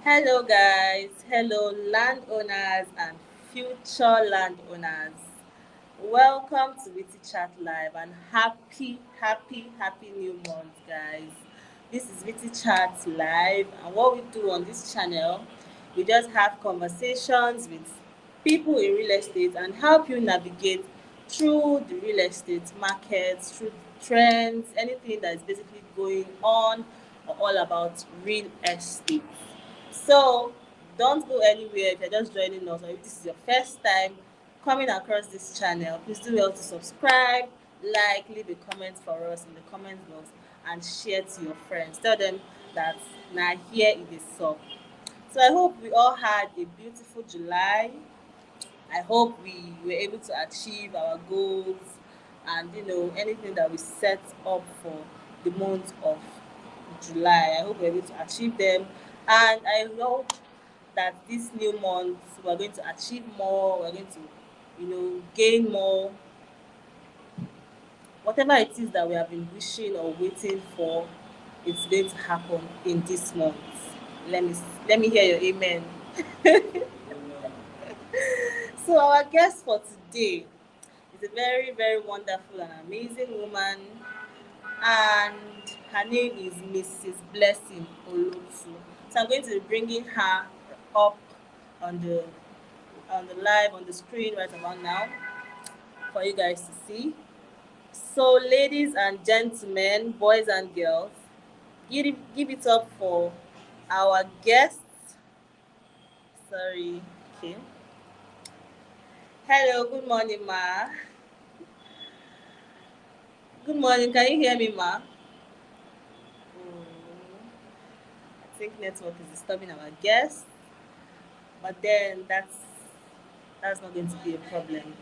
Hello, guys. Hello, landowners and future landowners. Welcome to Wittychat Live and happy new month, guys. This is Wittychat Live, and what we do on this channel, we just have conversations with people in real estate and help you navigate through the real estate market, through trends, anything that is basically going on or all about real estate. So don't go anywhere if you're just joining us or if this is your first time coming across this channel. Please do well to subscribe, like, leave a comment for us in the comment box and share to your friends. Tell them that now here it is up. So I hope we all had a beautiful July. I hope we were able to achieve our goals and anything that we set up for the month of July. I hope we're able to achieve them. And I hope that this new month we're going to achieve more, we're going to, gain more. Whatever it is that we have been wishing or waiting for, it's going to happen in this month. Let me hear your amen. So our guest for today is a very wonderful and amazing woman, and her name is Mrs. Blessing Olotu. So I'm going to be bringing her up on the live on the screen right about now for you guys to see. So, ladies and gentlemen, boys and girls, give it up for our guest. Sorry. Okay. Hello. Good morning, ma. Good morning. Can you hear me, ma? I think network is disturbing our guest, but then that's not going to be a problem.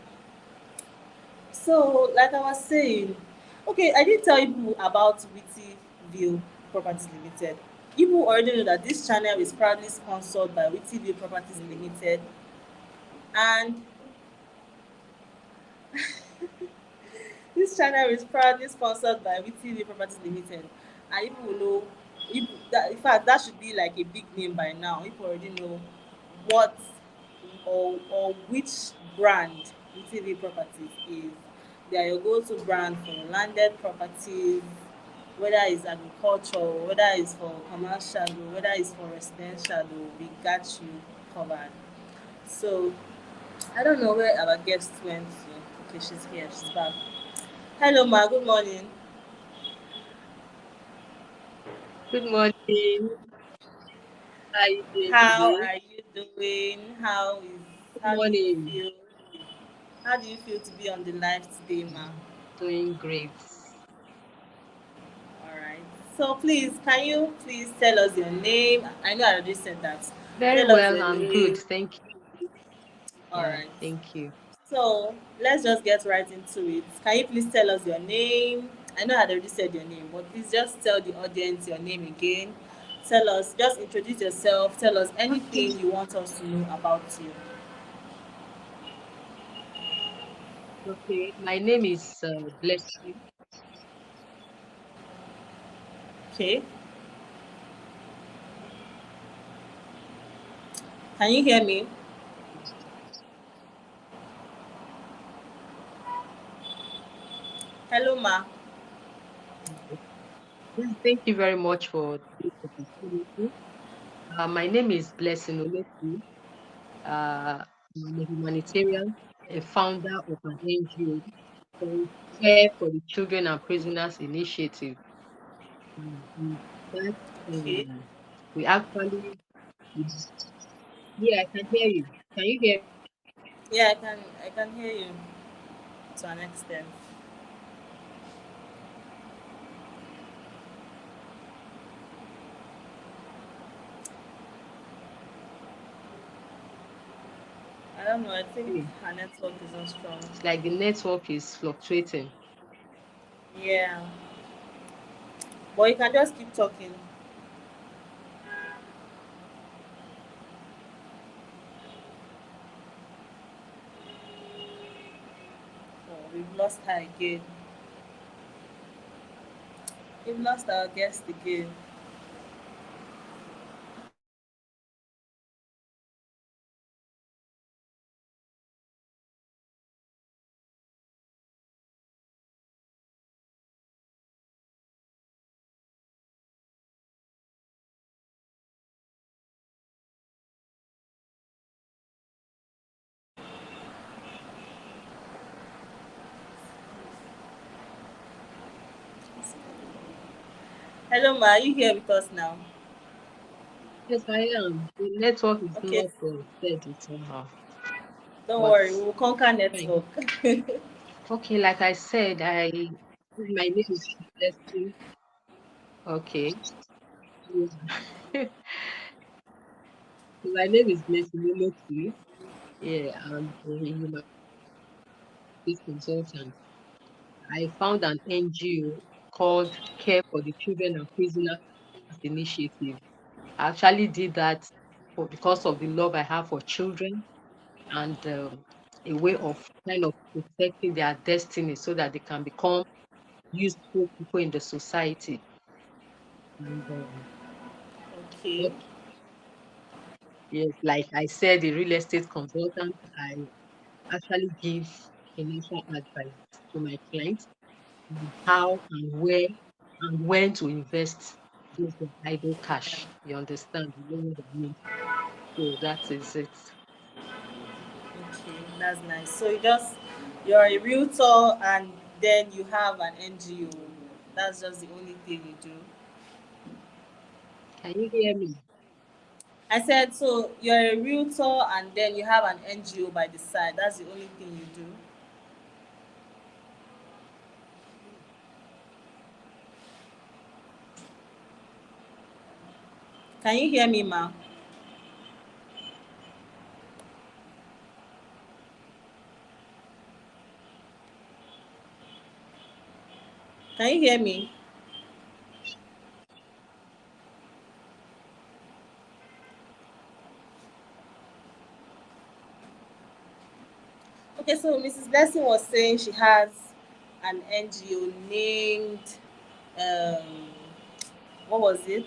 So, like I was saying, okay, I did tell you about Witty View Properties Limited. You already know that this channel is proudly sponsored by Witty View Properties Limited, and this channel is proudly sponsored by Witty View Properties Limited. And people will know, in fact, that should be like a big name by now. People already know what or which brand Witty View Properties is. They are your go-to brand for landed properties, whether it's agriculture, whether it's for commercial, or whether it's for residential, we got you covered. So I don't know where our guest went to. Okay, she's here, she's back. Hello, ma. Good morning. Good morning. How are you doing How today? are you doing? Good How do you morning. feel? How do you feel to be on the live today, ma? Doing great. All right. So please, can you please tell us your name? I know I already said that. Very Tell us well your and good. name. Thank you. All Yeah, right. thank you. So let's just get right into it. Can you please tell us your name? I know I had already said your name, but please just tell the audience your name again. Tell us, just introduce yourself. Tell us Okay. anything you want us to know about you. Okay. My name is Blessing. Okay. Can you hear me? Hello, ma. Thank you very much for this opportunity. My name is Blessing Olotu. I'm a humanitarian, a founder of an NGO called Care for the Children and Prisoners Initiative. That Okay. we actually, yeah, I can hear you. Can you hear? Yeah, I can hear you to an extent. I don't know. I think Me? her network is not strong. It's like the network is fluctuating. Yeah, but you can just keep talking. Oh, we've lost her again. We've lost our guest again. Hello, Ma. Are you here with us now? Yes, I am. The network is Okay. not steady somehow, Don't but worry. We'll conquer fine. network. Okay, like I said, my name is Blessing. Okay. Yeah. My name is Blessing Olotu. Yeah, I'm a human rights consultant. I found an NGO called Care for the Children and Prisoners Initiative. I actually did that because of the love I have for children and a way of kind of protecting their destiny so that they can become useful people in the society. And Okay. what, yes, like I said, the real estate consultant, I actually give financial advice to my clients on how and where and when to invest those idle cash. You understand? You know what I mean? So that is it. Okay. That's nice. So you're a realtor and then you have an NGO. That's just the only thing you do. Can you hear me? I said, so you're a realtor and then you have an NGO by the side. That's the only thing you do. Can you hear me, Ma? Can you hear me? Okay, so Mrs. Blessing was saying she has an NGO named, um, what was it?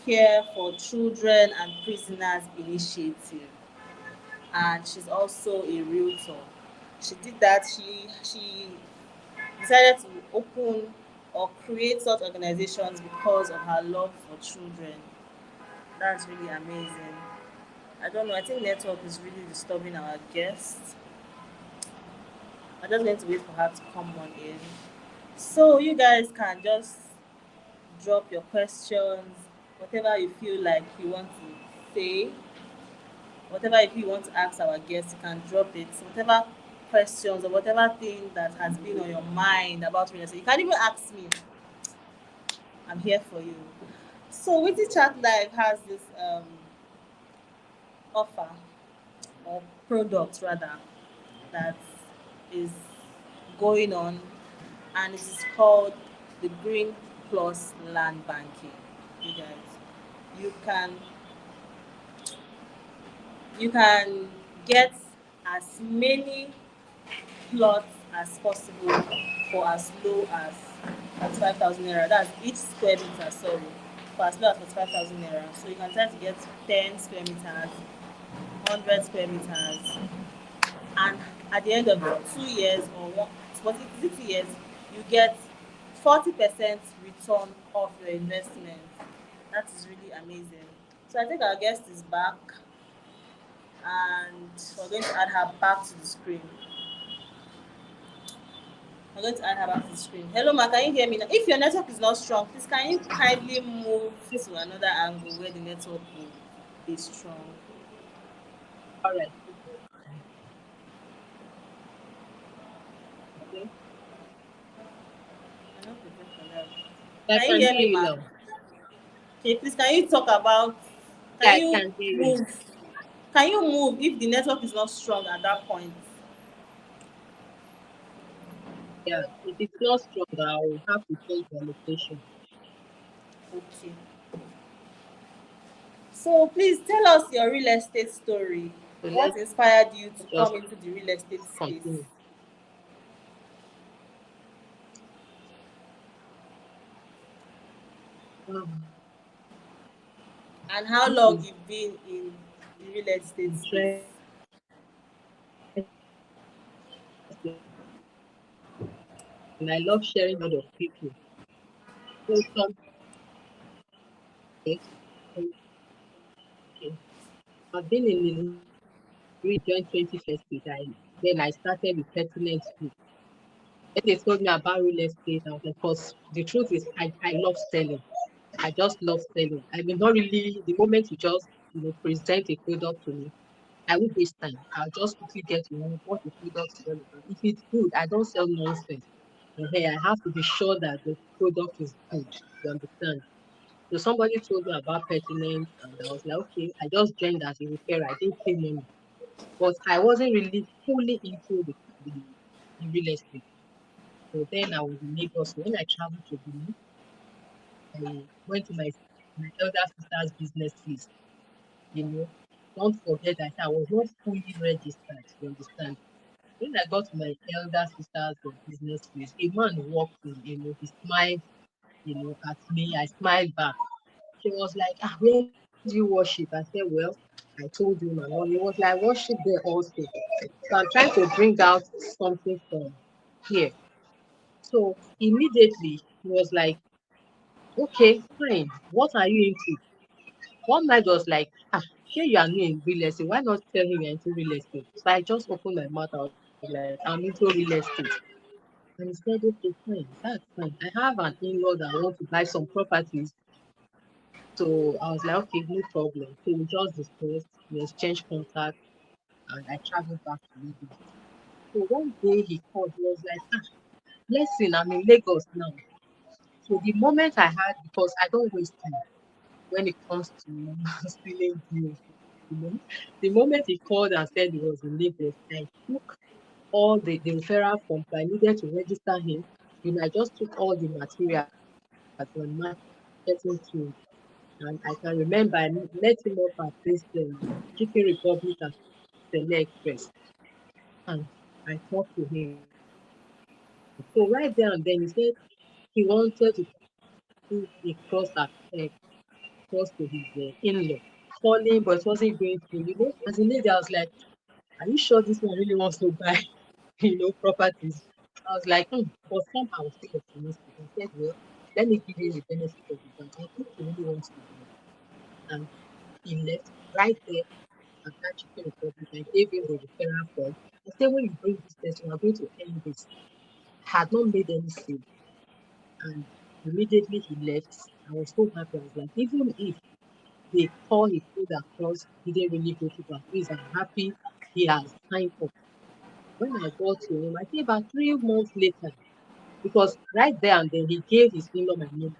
Care for Children and Prisoners Initiative. And she's also a realtor. She did that. She decided to open or create such organizations because of her love for children. That's really amazing. I don't know. I think network is really disturbing our guests. I'm just going to wait for her to come on in. So you guys can just drop your questions, whatever you feel like you want to say, whatever if you want to ask our guests, you can drop it. Whatever questions or whatever thing that has been on your mind about real estate, you can even ask me. I'm here for you. So Witty Chat Live has this offer or product rather that is going on, and it is called the Green Plus Land Banking. You guys, you can you can get as many plots as possible for as low as 45,000 naira. That's each square meter, sorry, for as low as 45,000 naira. So you can try to get 10 square meters, 100 square meters, and at the end of the 2 years or one, was it 2 years, you get 40% return of your investment. That is really amazing. So I think our guest is back, and we're going to add her back to the screen. I'm going to add her back to the screen. Hello, Ma, can you hear me now? If your network is not strong, please can you kindly move to another angle where the network will be strong? All right. Okay. I don't prepare for that. I Can you can hear hear me, you Ma? now. Okay, please can you talk about, Yeah, can I you can hear you. move? Can you move if the network is not strong at that point? Yeah, if it's not strong, I'll have to change the location. Okay. So please tell us your real estate story. So What let's inspired you to just come into the real estate space? continue. Um, And how this long is you've been in the real estate space? interesting, and I love sharing with other people. So some days, okay, I've been in the region 20 first. Then I started with pertinent school. When they told me about real estate, I was like, because the truth is, I love selling. I just love selling. I mean, not really, the moment you just, present a product to me, I won't waste time. I'll just quickly get to know what the product is all about. If it's good, I don't sell nonsense. Hey, I have to be sure that the product is good. You understand? So somebody told me about pertinence, and I was like, okay, I just joined as a repairer. I didn't pay money, but I wasn't really fully into the real estate. So then I was in Lagos. So when I traveled to Benin, I went to my elder sister's business list. You know, don't forget that I was not fully registered. You understand? When I got to my elder sister's business place, a man walked in, he smiled, at me. I smiled back. She was like, where do you worship? I said, well, I told you, my mom. It was like, worship there also. So I'm trying to bring out something from here. So immediately he was like, okay, fine. What are you into? One night was like, sure you are new in real estate. Why not tell him you're into real estate? So I just opened my mouth. I was like, I'm into real estate. And he said, okay, fine, that's fine. I have an in-law that wants to buy some properties. So I was like, okay, no problem. So we just discussed, we exchanged contact, and I traveled back to Lagos. So one day he called, he was like, listen, I'm in Lagos now. So the moment I had, because I don't waste time when it comes to stealing deals, you know, the moment he called and said he was in Lagos, I took all the referral forms I needed to register him. I just took all the materials and marketing tools. And I can remember I met him up at this Chicken Republic at Sele Express. And I talked to him. So right there and then he said he wanted to do a cross to his in-law. Calling, but it wasn't going through. As a lady, I was like, are you sure this one really wants to buy, properties? I was like, but somehow I was still optimistic. I said, well, let me give you the benefit of the doubt. I think he really wants to buy. And he left right there at that Chicken Republic. I gave him the referral form. I said, when you bring this person, we are going to end this. Had not made any sale. And immediately he left. I was so happy. I was like, even if the call he put across didn't really go through, but at least I'm happy he has signed up. When I got to him, I think about 3 months later, because right there and then he gave his in-law my number.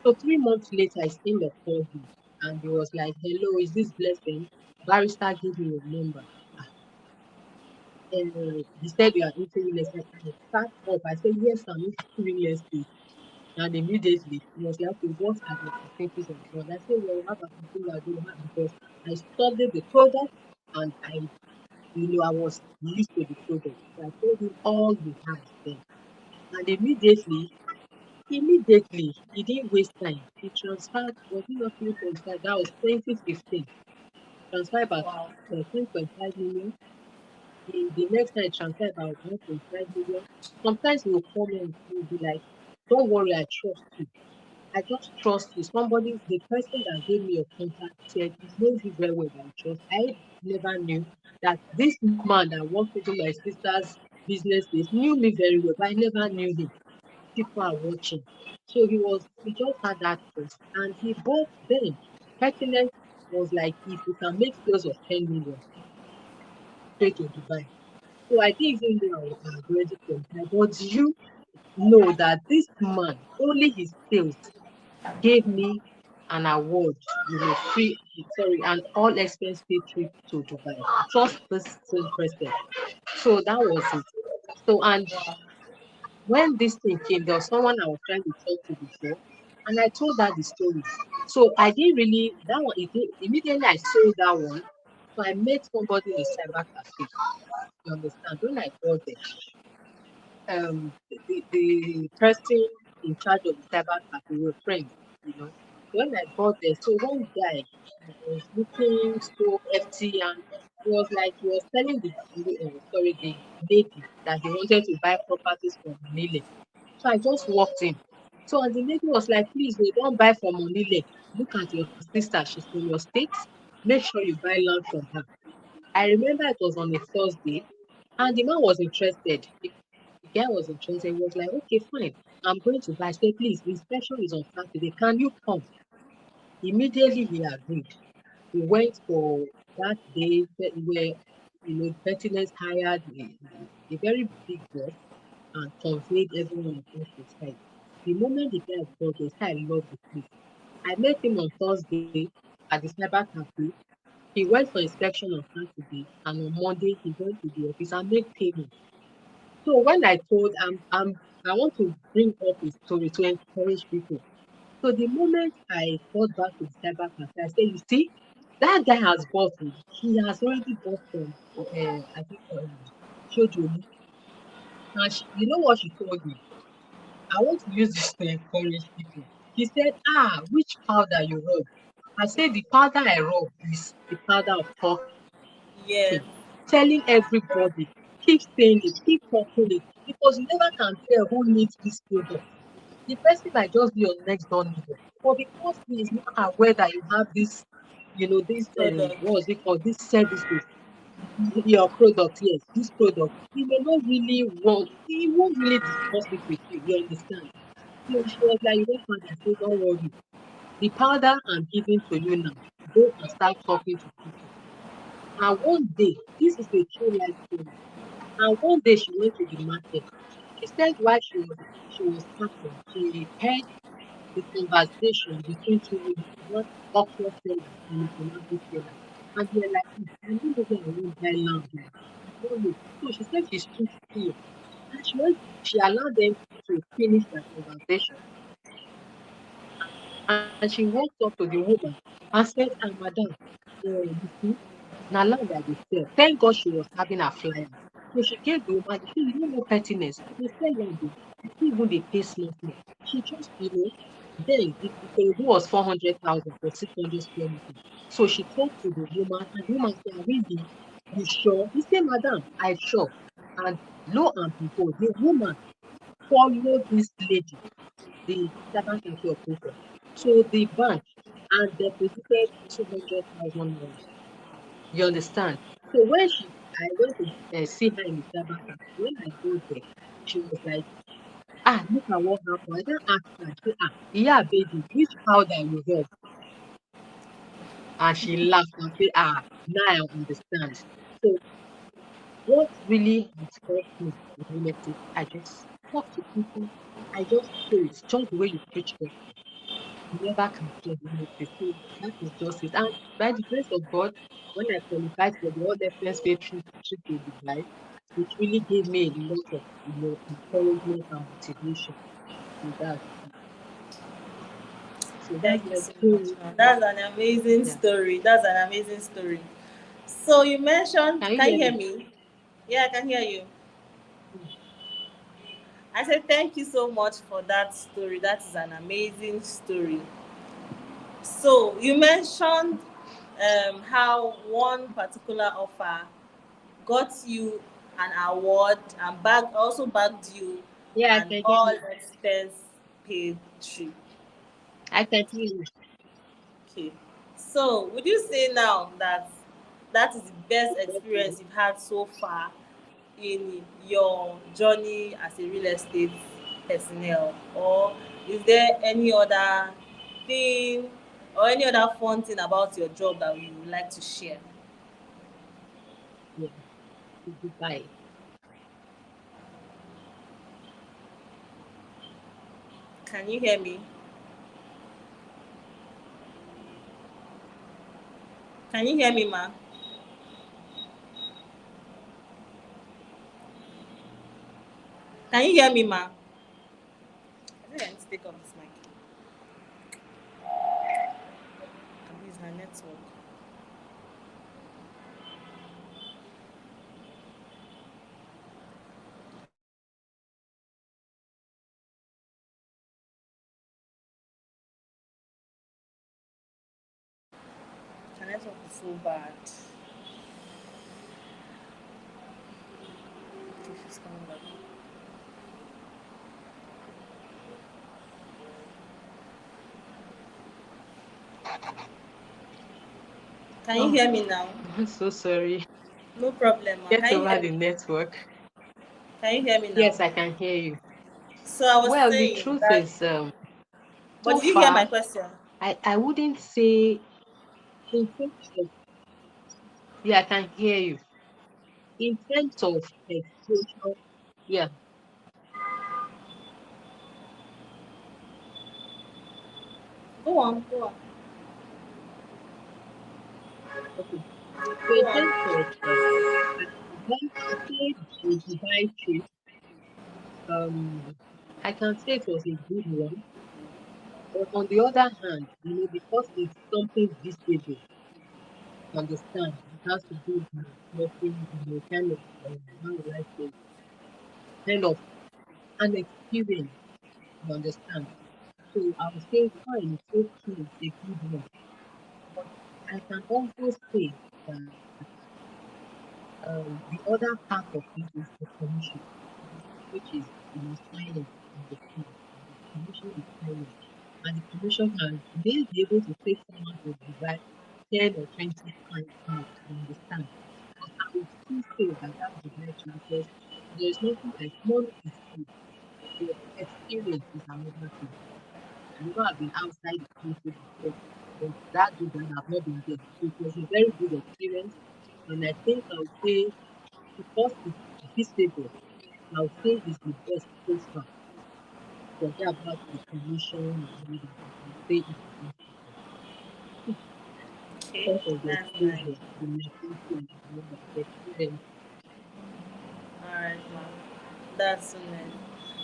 So 3 months later, his in-law called me and he was like, hello, is this Blessing? Barrister gave me your number. He said you are into real estate. I sat up. I said, yes, I'm into real estate. And immediately he was like, okay, what are the opportunities on ground? I said, well, we have opportunities I do have because I studied the product and I was used to the product. So I told him all we have then. And immediately, he didn't waste time. He transferred, was it not 3.5? That was 2015. Transferred about Wow. 10.5 million. The next time, I transferred about 1.5 million. Sometimes he will call me and he will be like, don't worry, I trust you. I just trust you. The person that gave me your contact said he knows you very well by trust. I never knew that this man that walked into my sister's business place knew me very well, but I never knew him. People are watching. So he just had that trust. And he bought then. Pertinence was like, if you can make sales of 10 million, straight to Dubai. So I didn't even know I was already qualified. But do you know that this man, only his sales gave me an award, free, sorry, an all expense paid trip to Dubai. Just this same person. So that was it. So, and Wow. when this thing came, there was someone I was trying to talk to before, and I told her the story. So I didn't really, that one, immediately I sold that one. So I met somebody in a cyber cafe. You understand? When I got there, the person in charge of the cyber cafe were friends. When I got there, so one guy was looking so FT and he was like he was telling the lady that he wanted to buy properties from Manile. So I just walked in. So and the lady was like, please, we don't buy from Manile. Look at your sister, she's from your state. Make sure you buy land from her. I remember it was on a Thursday, and the man was interested because guy was interested. He was like, okay, fine. I'm going to buy. I said, please, the inspection is on Saturday. Can you come? Immediately he agreed. We went for that day where, Bettiness hired a very big bus and conveyed everyone across the site. The moment the guy got there, I loved the place. I met him on Thursday at the cyber cafe. He went for inspection on Saturday, and on Monday he went to the office and made payment. So when I want to bring up a story to encourage people. So the moment I got back to the cyber cafe, I said, you see, that guy has bought it. He has already bought from, I think, Shojoli. And you know what she told me? I want to use this to encourage people. She said, which powder you rub? I said, the powder I rub is the powder of talking, Yes. telling everybody, keep saying it, keep talking it, because you never can tell who needs this product. The person might just be your next door neighbor, but because he is not aware that you have this, this Product. what's it called, these services, your product, yes, this product, he won't really discuss it with you understand? So she was like, you don't want I said, don't worry. The powder I'm giving to you now, go and start talking to people. And one day, this is a true life story. And one day she went to the market. She said while she was passing, she heard the conversation between two women, one okra seller and a tomato seller. And they were like, I don't know where I won't buy land. I don't know. So she said she stood still. And she allowed them to finish their conversation. And she walked up to the woman and said, madam, you see, now land that they sell. Thank God she was having a flyer. So she gave the woman, she said, you know no pettiness. They sell land. I see even they pay small. She just, then the Ikorodu was 400,000 for 600 square meters. So she talked to the woman, and the woman said, really, you sure? He said, madam, I sure. And lo and behold, the woman followed this lady, the cyber cafe operator, to the bank and deposited 200,000 naira. You understand? So I went to see her in the cyber cafe. When I got there, she was like, look at what happened. I then asked her, I said, yeah, baby, which powder you rub? And she laughed and said, now I understand. So what really has helped me in real estate, I just talk to people. I just pray. It's just the way you preach gospel. You never can tell the real estate. So that is just it. And by the grace of God, when I qualified for the other first pay trip to Dubai, it really gave me a lot of encouragement and motivation. So that's Thank you my so much, story. man. That's an amazing Yeah. story. That's an amazing story. So you mentioned, Can you can you hear hear me? me? Yeah, I can hear you. Mm. I said thank you so much for that story. That is an amazing story. So you mentioned how one particular offer got you an award and also bagged you Yeah, I an can hear all you. expense paid trip. I can hear you. Okay. So would you say now that that is the best Okay. experience you've had so far in your journey as a real estate personnel, or is there any other thing or any other fun thing about your job that you would like to share? Yeah, to Dubai. Can you hear me? Can you hear me, ma? Can you hear me, ma? I think I need to take off this mic. Can use my network. My network is so bad. Okay, she's coming back. Can you Oh, hear me now? I'm so sorry. No problem, ma. Get Can you over hear the me? network. Can you hear me now? Yes, I can hear you. So I was Well, the saying truth that, is, but so did you hear my far, question? I wouldn't say in terms of, yeah, I can hear you. In terms of exposure, yeah, Go on, go on, okay. So go in on. terms of, when to say the Dubai trip, um, I can say it was a good one. But on the other hand, because it's something visible, you understand, it has to do with nothing, kind of, how will I say, kind of an experience, you understand. So I would say, fine, it's okay, it's a good one. But I can also say that the other part of it is the commission, which is silent, you understand. The commission is silent. And the commission can may be able to take someone to Dubai 10 or 20 times more, you understand. But I would still say that that's the right choice because there is nothing like money is good, but experience is another thing. I've been outside the country before, but that Dubai I've not been there. So it was a very good experience. And I think I would say because it's visible, I would say it's the best so far. Forget about the commission and all that. I can say it's the best so far Okay, because of the that's nice. exposure, the networking, and all that, the experience. All right, ma'am. That's so nice.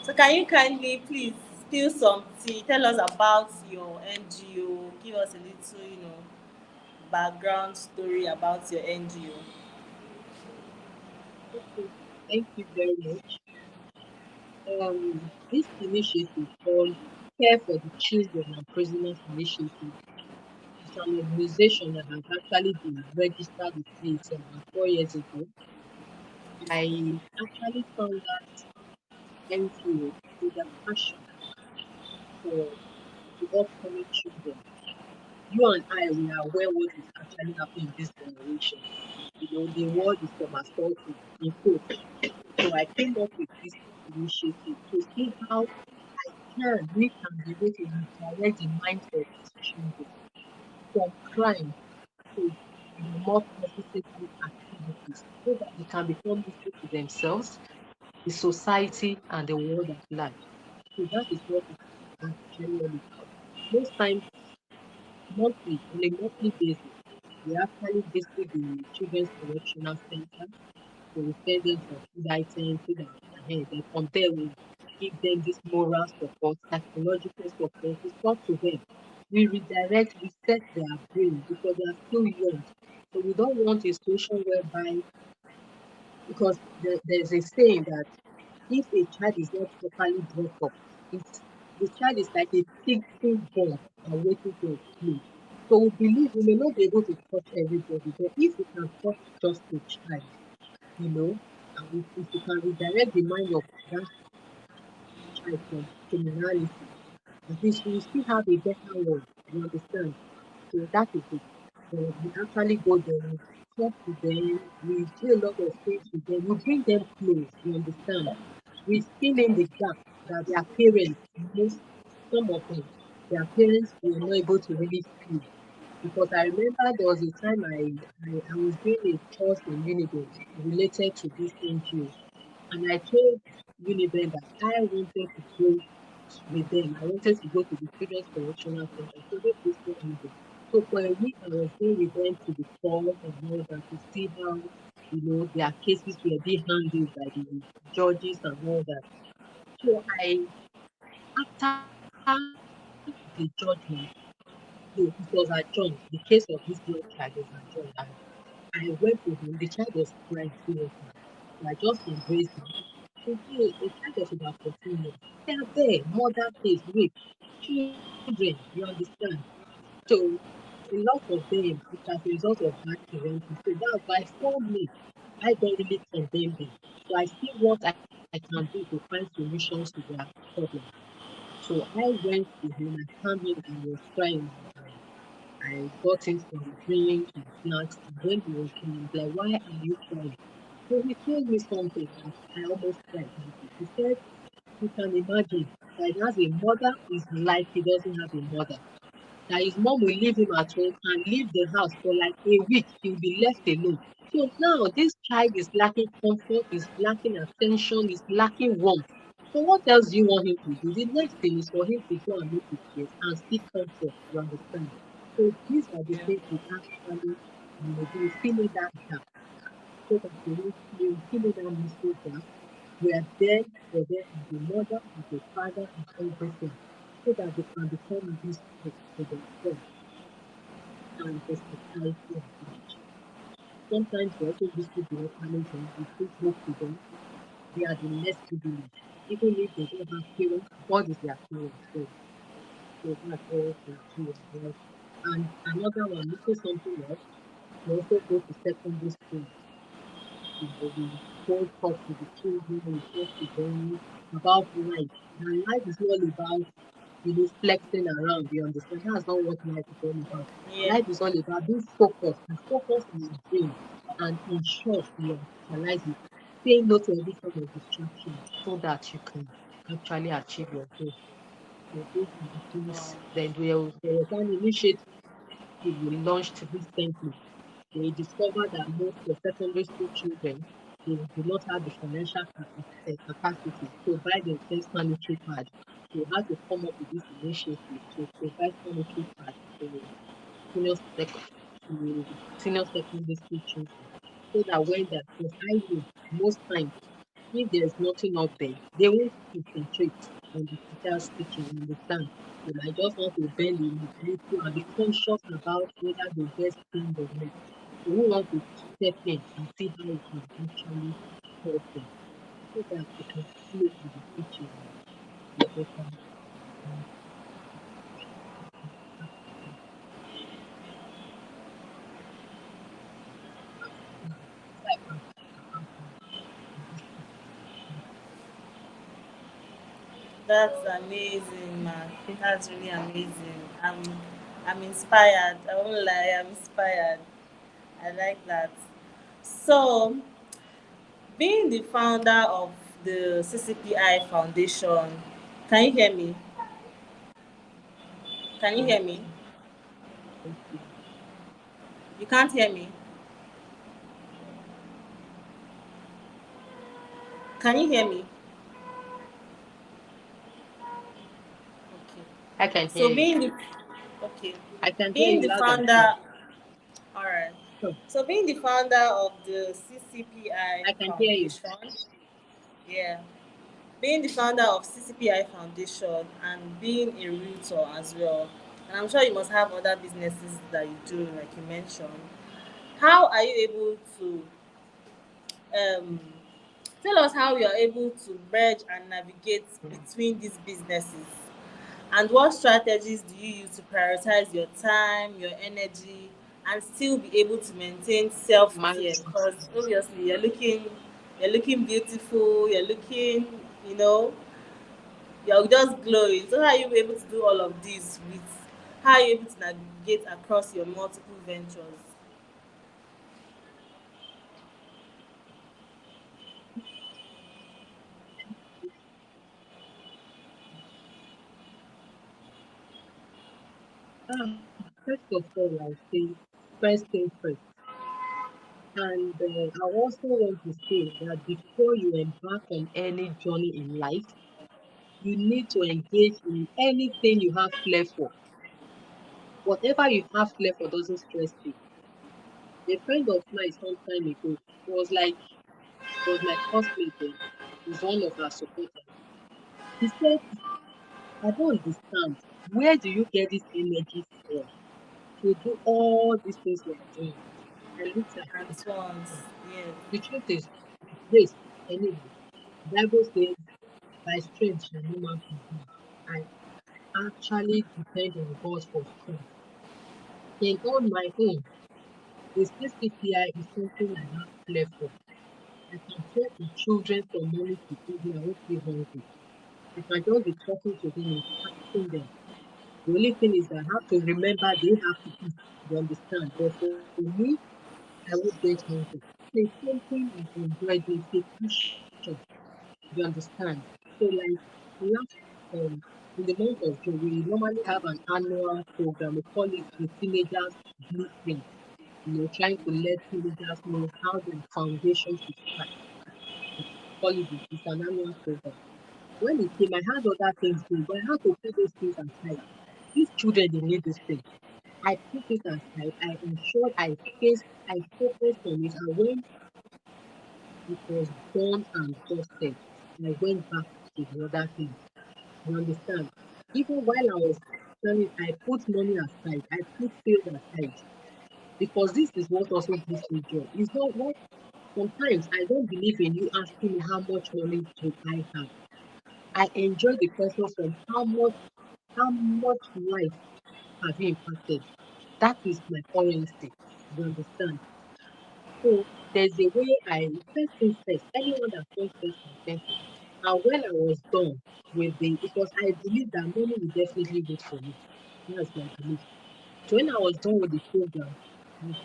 So can you kindly please spill some tea? Tell us about your NGO. Give us a little, background story about your NGO. Okay, thank you very much. This initiative called Care for the Children and Prisoners Initiative is an organization that has actually been registered with it about 4 years ago. I actually found that NGO with a passion for the upcoming children. You and I, we are aware what is actually happening in this generation. The world is somersaulting in quotes. So I came up with this initiative to see how we can be able to redirect the minds of these children from crime to more profitable activities so that they can become useful to themselves, the society, and the world at large. So that is what it is generally. Most times, on a monthly basis, we actually visit the Children's Correctional Center. So we send them some food items so that then from there we give them this moral support, psychological support. We talk to them. We redirect, we set their brain because they are still young. So we don't want a situation whereby because there's a saying that if a child is not properly brought up, it's the child is like a ticking bomb and waiting to explode. So we believe we may not be able to touch everybody, but if we can touch just a child, and if we can redirect the mind of that child from criminality, at least we will still have a better world. You understand? So that is it. So we actually go there, we talk to them, we do a lot of things with them, we bring them close, you understand? We fill in the gap that their parents, some of them, their parents were not able to really fill. Because I remember there was a time I was doing a course in Uniben related to this NGO. And I told Uniben that I wanted to go with them. I wanted to go to the Children's Correctional Center. So they posted me there. So for a week, I was going with them to the court and all that to see how, their cases were being handled by the judges and all that. So after the judgment, though it was adjourned, the case of this young child was adjourned. And I went to him. The child was crying seriously. So I just embraced him. Today, a child of about 14 years, they are there, murder case, rape, children, you understand? So a lot of them, it's as a result of bad parenting. So that's why for me, I don't really condemn them. So I see what I can do to find solutions to their problem. So I went to him, I found him and he was crying. I got him some drinks and snacks. And when he was done, I was like, why are you crying? So he told me something that I almost cried. He said, you can imagine that he has a mother, is like he doesn't have a mother. That his mom will leave him at home and leave the house for like a week. He'll be left alone. So now this child is lacking comfort, is lacking attention, is lacking warmth. So what else do you want him to do? The next thing is for him to go and meet his peers and seek comfort, you understand? So these are the Yeah. things we actually do, filling that gap so that we will fill in that missing gap. We are there for them as a mother, as a father, as everything, so that they can become useful to themselves and the society at large. Sometimes we also visit the orphanage and we give hope to them. They are the less privileged. Even if they don't have parents, God is their parents. So that's all we do as well. And another one, little something else, we also go to secondary school. We hold talk to the children, we talk to them about life. And life is not about flexing around. You understand? That's not what life is all about. Yeah. Life is all about being focused and focus on your dream and ensure you actualize it. Saying no to every form of distraction so that you can actually achieve your goal. So those are the things. Wow. Then there was an initiative we launched recently. They discovered that most of secondary school children they do not have the financial capacity to buy themselves sanitary pad. So we had to come up with this initiative to provide sanitary pads senior sec to senior secondary school children. So that when that, because I know most times if there's nothing up there, they won't concentrate on the teacher's teaching, you understand? They might just want to bend a little and be conscious about whether they get things or not. So we want to step in and see how we can actually help them so that they can flow with the teaching and the better. That's amazing, man. That's really amazing. I'm inspired. I won't lie, I'm inspired. I like that. So, being the founder of the CCPI Foundation, can you hear me? Can you hear me? You can't hear me. Can you hear me? Okay. I can So hear you. being the okay, I can hear being you the loud and clear. founder, all right. So So being the founder of the CCPI I can hear you. Foundation, yeah, being the founder of CCPI Foundation and being a realtor as well, and I'm sure you must have other businesses that you do, like you mentioned. How are you able to um, tell us how you are able to merge and navigate between these businesses? And what strategies do you use to prioritize your time, your energy, and still be able to maintain self-care? Manage. Because obviously you're looking beautiful, you're looking, you know, you're just glowing. So how are you able to do all of this with how are you able to navigate across your multiple ventures? Ah, first of all, I'll say first thing first. And I also want to say that before you embark on any journey in life, you need to engage in anything you have flair for. Whatever you have flair for doesn't stress you. A friend of mine some time ago was my classmate then, is one of our supporters. He said, I don't understand. Where do you get this energy from to do all these things you are doing? I looked at him. At once, yes. The truth is, grace, anyway. Bible says, by strength shall no man prevail. I actually depend on God for strength. In on my own, the CCPI is something I have flair for. I can talk to children from morning to evening. I won't feel hungry. I can just be talking to them, impacting them. The only thing is that I have to remember they have to eat. You understand? But for me, I would get hungry. So it's something I enjoy doing, it's a passion. You understand? So like last in the month of June, we normally have an annual program. We call it the Teenagers Blueprint. Trying to let teenagers know how their foundation should start. We call it it's an annual program. When it came, I had other things doing, but I had to put those things aside. These children, they need this thing. I put it aside. I ensured I focused on it. And when it was done and dusted, I went back to the other things. You understand? Even while I was planning, I put money aside. I put sales aside because this is what also gives me joy. It's not what sometimes I don't believe in you asking me how much money do I have. I enjoy the question from how much life have you impacted? That is my currency. You understand? So there's a way first things first, anyone that comes first can thank you. And when I was done with because I believe that money will definitely wait for me. That's my belief. So when I was done with the program, I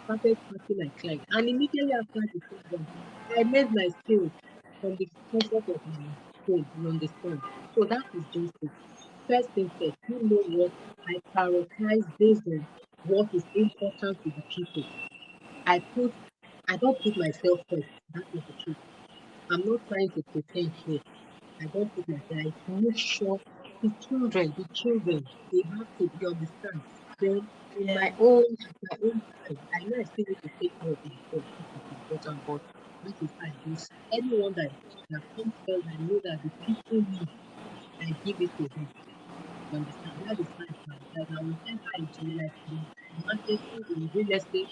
started packing my clothes. And immediately after the program, I made my sales from the comfort of my home. You understand? So that is just it. First thing first, you know what I prioritize based on what is important to the people. I put I don't put myself first. That is the truth. I'm not trying to pretend here. I don't put myself. I make sure the children, they have to be understand. Then in Yeah. my own time, I know I still need to take care of myself, which is important, but that is how I do. Anyone that comes first, I know that the people need, I give it to them. You understand? That is how I prioritize. And whatever I do, like in marketing, in real estate,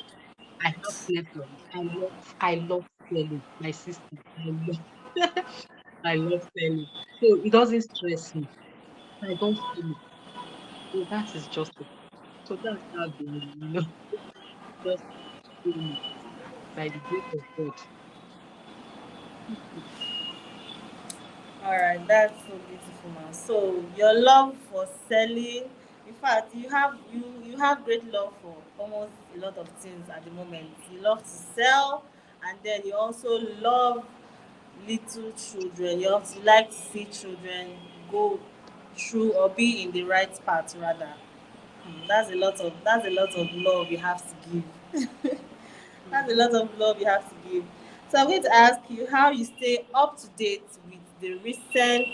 I have flair for it. I love selling. My sister, I love selling. So it doesn't stress me. I don't feel it. So that is just it. So that's how just doing it by the grace of God. All right, that's so beautiful, man. So your love for selling, in fact, you have great love for almost a lot of things at the moment. You love to sell, and then you also love little children. You like to see children go through or be in the right path rather. That's a lot of love you have to give. That's a Mhm. lot of love you have to give. So I'm going to ask you how you stay up to date with the recent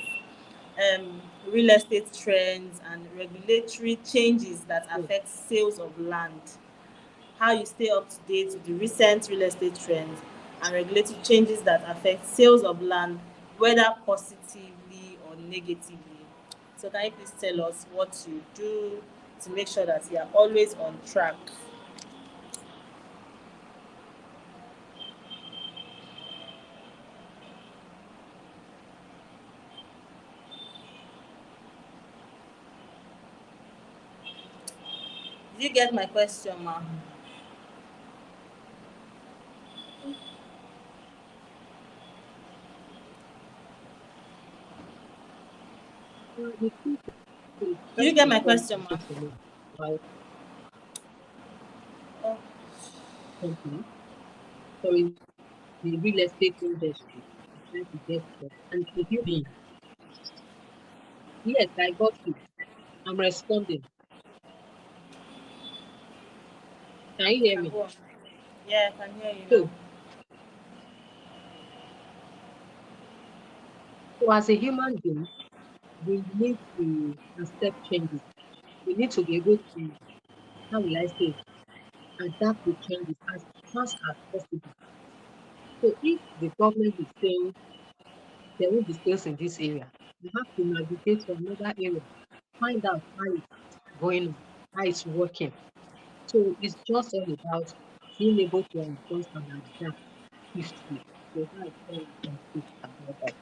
real estate trends and regulatory changes that So, affect sales of land. How you stay up to date with the recent real estate trends and regulatory changes that affect sales of land, whether positively or negatively. So can you please tell us what you do to make sure that you are always on track? Did you get my question, ma? the truth is, Did you first get and my foremost, question, ma? to know about Oh, company. So in the real estate industry, I'm trying to get there. And if you mean, yes, I got you. I'm responding. Can you you hear can me? go on. Yeah, I can hear you now. So, so as a human being, we need to accept changes. We need to be able to, how will I say, adapt to changes as fast as possible. So if the government is saying there won't be sales in this area, you have to navigate to another area, find out how it's going on, how it's working. So it's just all about being able to adjust and adapt swiftly. So that's all I can say about that.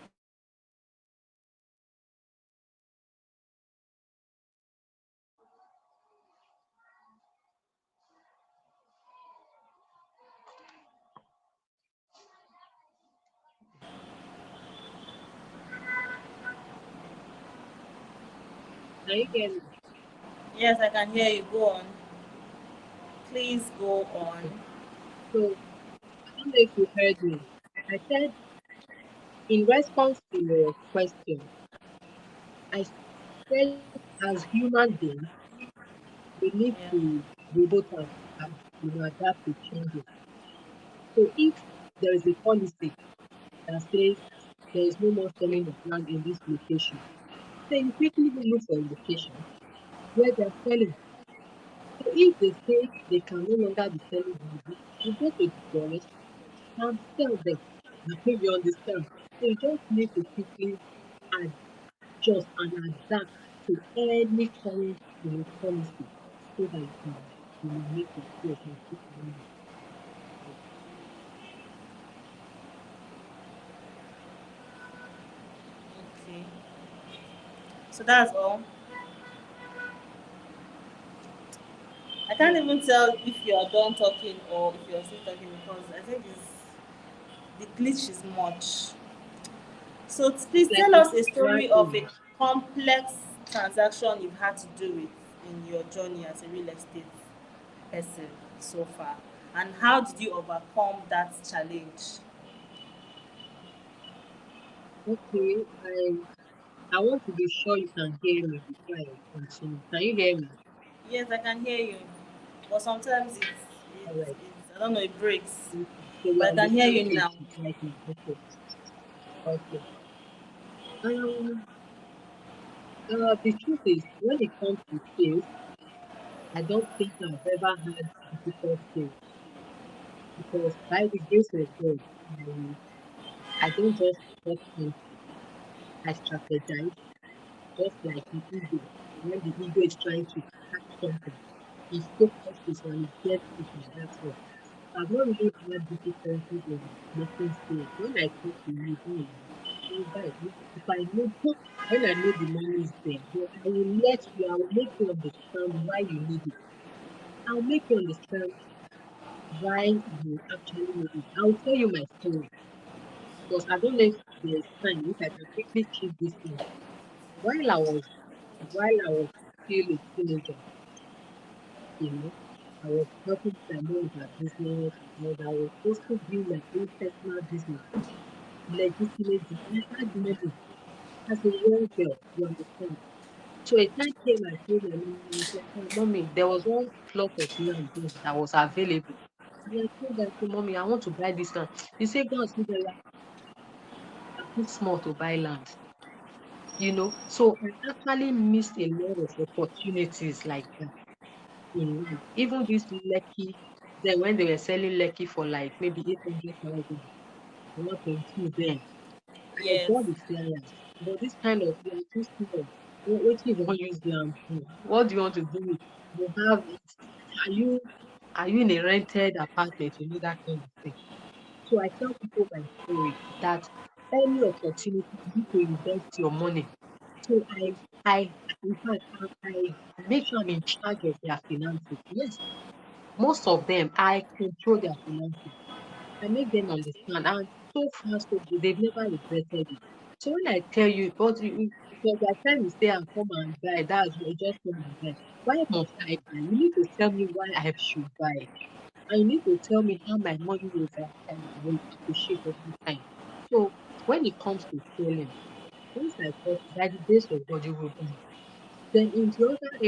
Can you hear me? Yes, I can hear you. Go on. Please go on. Okay. So I don't know if you heard me. I said in response to your question, I said as human beings, we need Yeah. to be able to adapt to changes. So if there is a policy that says there is no more selling of land in this location, then you quickly look for a location where they're selling. So if they say they can no longer be selling houses, you go to the forest and sell them. You understand? So you just need to quickly adjust and adapt to any current policy so that you can make your growth and keep moving. Okay. So that's all. I can't Yes, even tell if you are done talking or if you're still talking because I think the glitch is much. So it's please like tell you're us a story of a dragging. complex transaction you've had to do with in your journey as a real estate person so far. And how did you overcome that challenge? Okay, I want to be sure you can hear me before I continue. Can you hear me? Yes, I can hear you. But sometimes All right. I don't know, it breaks. Okay. So But we're I on the can hear same you page now. right now. Okay. Okay. Um, the truth is, when it comes to sales, I don't think I've ever had difficult sales because by the grace of God, I don't just talk empty. I strategize just like the eagle. When the eagle is trying to catch something, he focuses and he gets it, and that's all. I've not really had difficulty in making sales. When I talk to you, you buy. If I know when I know the money is there, then I will make you understand why you need it. I'll make you understand why you actually need it. I'll tell you my story because I don't know if there's time, if I can quickly keep this in. While I was while I was still a teenager, you know, I was helping my mom with her business and all that. I was also doing my own personal business, legitimate business. I had money as a young girl, you understand. So a time came I told my mom, I was like, "Ah, mommy, there was one plot of land there that was available. And I told her, say, mommy, I want to buy this land. She said, go and see the land. I'm too small to buy land. So I actually missed a lot of opportunities like that in life. Even this Lekki, then when they were selling Lekki for like maybe 800,000, 1.2 then, I Yes. got the flyers. But this kind of, you are too small. What you want to use land for? What do you want to do with? You have it. Are you are you in a rented apartment? That kind of thing. So I tell people my story that any opportunity you need to invest your money. So I in fact, I make sure I'm in charge of their finances. Yes, most of them, I control their finances. I make them understand. And so far, so good, they've never regretted it. So when I tell you, because by the time you say I'll come and buy, that's you just come and buy. Why must I buy? You need to tell me why I should buy. And you need to tell me how my money will appreciate over time. So when it comes to selling, once I thought by the grace of God, you will buy. Then in the other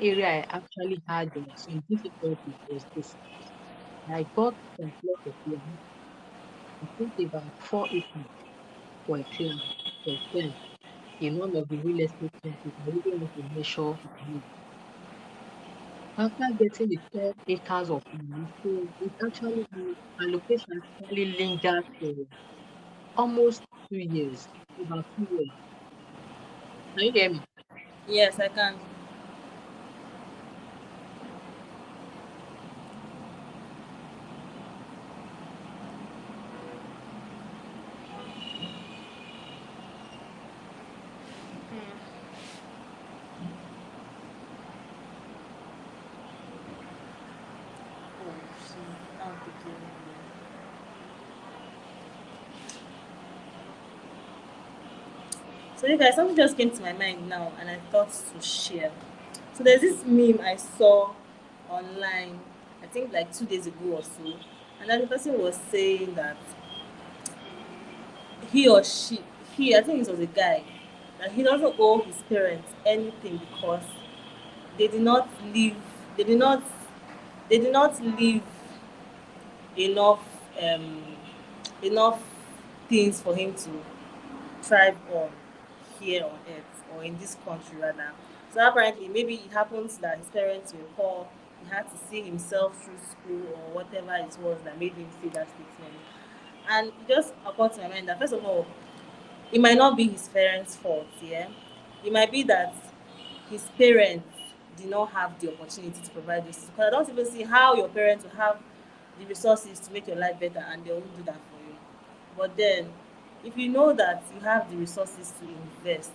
area I actually had some difficulties was this. I got some plot of land, I think about 4 acres for a client, for a client in one of the real estate companies. I really want to measure the name. After getting the 4 acres of land, so it actually the allocation actually lingered for almost 2 years, about 2 years. Can you hear me? Yes, I can. Oh, she's now picking me. So you guys, something just came to my mind now and I thought to share. So there's this meme I saw online. I think like 2 days ago or so, and then the person was saying that he or she, he, I think it was a guy, that he doesn't owe his parents anything because they did not leave, they did not, they did not leave enough, um, enough things for him to thrive on here on earth or in this country rather. So apparently, maybe it happens that his parents were poor. He had to see himself through school or whatever it was that made him say that statement. And it just occurred to my mind that first of all, it might not be his parents' fault, yeah. It might be that his parents did not have the opportunity to provide this. Because I don't even see how your parents will have the resources to make your life better and they won't do that for you. But then, if you know that you have the resources to invest,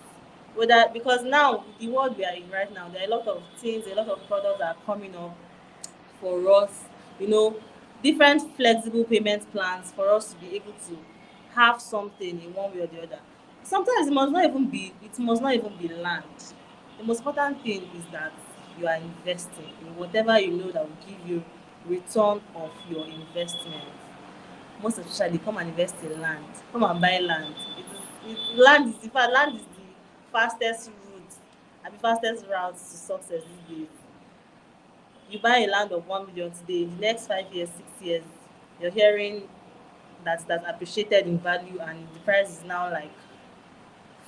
whether because now the world we are in right now, there are a lot of things, a lot of products that are coming up for us, you know, different flexible payment plans for us to be able to have something in one way or the other. Sometimes it must not even be land. The most important thing is that you are investing in whatever you know that will give you return of your investment. Most especially come and invest in land. Come and buy land. Land is in fact land is the fastest route and the fastest route to success these days. You buy a land of 1 million today, in the next 5 years, 6 years, you're hearing that that's appreciated in value and the price is now like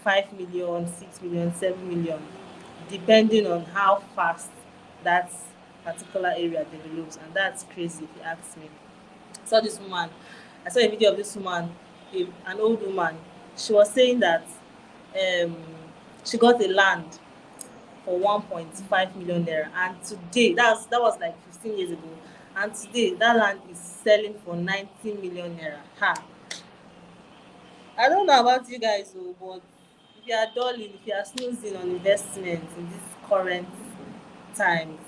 5 million, 6 million, 7 million, depending on how fast that particular area develops. And that's crazy if you ask me. Saw this woman, I saw a video of this woman, an old woman. She was saying that um, she got a land for 1.5 million naira, and today that was like 15 years ago, and today that land is selling for 90 million naira. Ha! I don't know about you guys o, but if you are dulling, if you are snoozing on investment in this current times,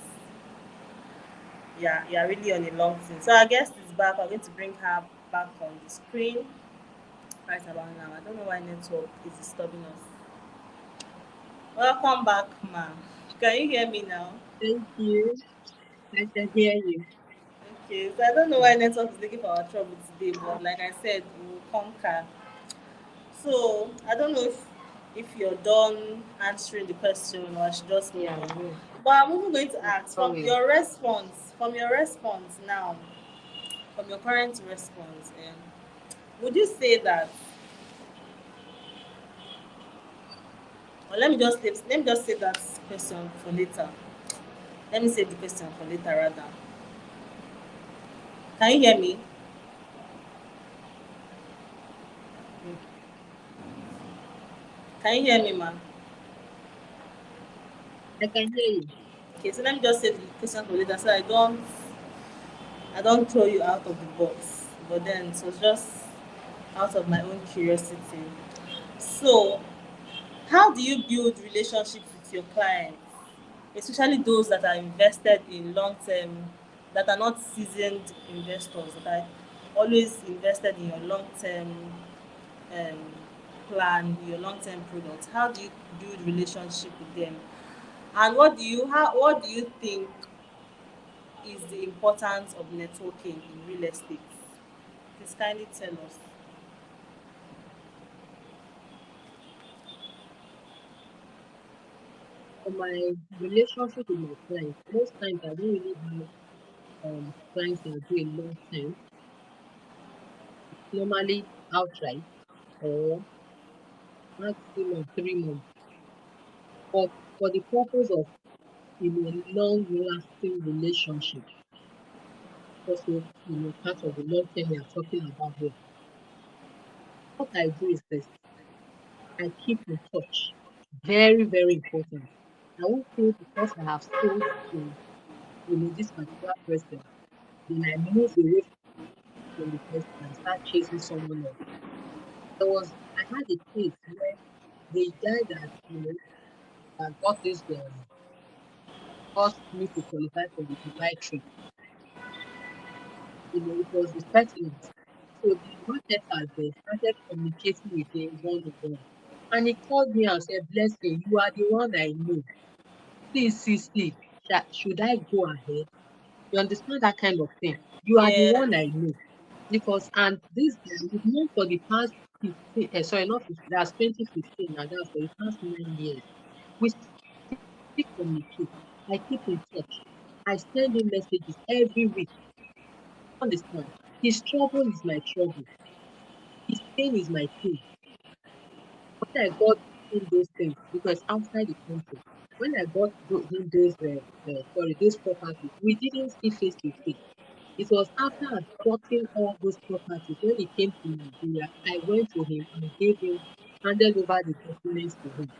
yeah, you are really on a long thing. So our guest is back. We're going to bring her back on the screen right about now. I don't know why network is disturbing us. Welcome back, ma. Can you hear me now? Thank you. I can hear you. Okay, so I don't know why network is looking for our trouble today, but like I said, we will conquer. So I don't know if you're done answering the question or I should just move Yeah, on. yeah. But I'm even going to ask Coming. from your response now, from your current response, would you say that, or let me just save that question for later. Let me save the question for later rather. Can you hear me? Mm. Can you hear me, ma? I can hear you. Okay, so let me just save the question for later so I don't throw you out of the box. But then it was just out of my own curiosity. So, how do you build relationships with your clients, especially those that are invested in long term, that are not seasoned investors, that are always invested in your long term um, plan, your long term products? How do you build relationship with them? And what do you think is the importance of networking in real estate? Please kindly tell us. For my relationship with my clients, most times I don't really have clients that do a long term, normally outright or maximum 3 months. But for the purpose of a long lasting relationship, also part of the long term we are talking about here, what I do is this. I keep in touch. Very, very important. I won't say because I have sold to this particular person, then I move away from the person and start chasing someone else. I had a case where the guy that that got this asked me to qualify for the Dubai trip. It was his pertinent. So the marketers they started communicating with him one on one. And he called me and said, Blessing, you are the one I know. See. Should I go ahead? You understand that kind of thing? You are the Yes. one I know. Because and this guy, we've known for the past 15, sorry, not 15, that's 2015, and that's for the past 9 years. We still communicate. I keep in touch. I send him messages every week. Understand? His trouble is my trouble. His pain is my pain. When I got him those things, because outside the country, when I got him those, sorry, those properties, we didn't see face to face. It was after I'd gotten all those properties, when he came to Nigeria, I went to him and gave him, handed over the documents to him.